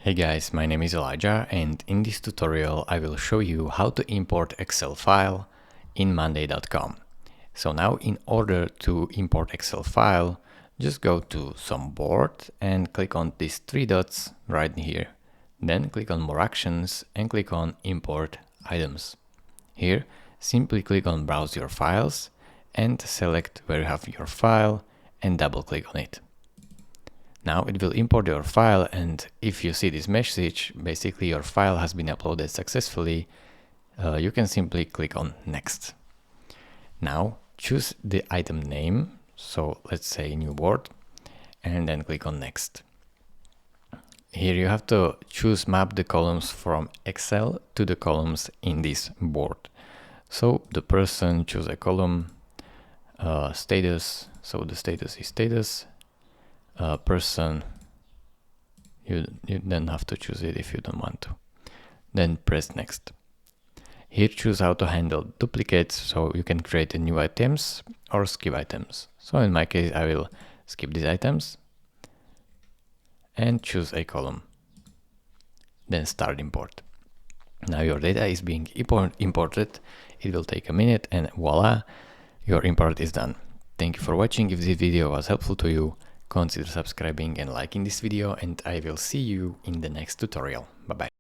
Hey guys, my name is Elijah, and in this tutorial I will show you how to import Excel file in monday.com. So now in order to import Excel file, just go to some board and click on these three dots right here. Then click on more actions and click on import items. Here, simply click on browse your files and select where you have your file and double click on it. Now it will import your file, and if you see this message, basically your file has been uploaded successfully, you can simply click on next. Now choose the item name, so let's say new board, and then click on next. Here you have to choose map the columns from Excel to the columns in this board. So the person, choose a column, status, so the status is status. Person, you then have to choose it if you don't want to. Then press next. Here choose how to handle duplicates, so you can create new items or skip items. So in my case I will skip these items and choose a column. Then start import. Now your data is being imported. It will take a minute and voila, your import is done. Thank you for watching. If this video was helpful to you, consider subscribing and liking this video, and I will see you in the next tutorial. Bye bye.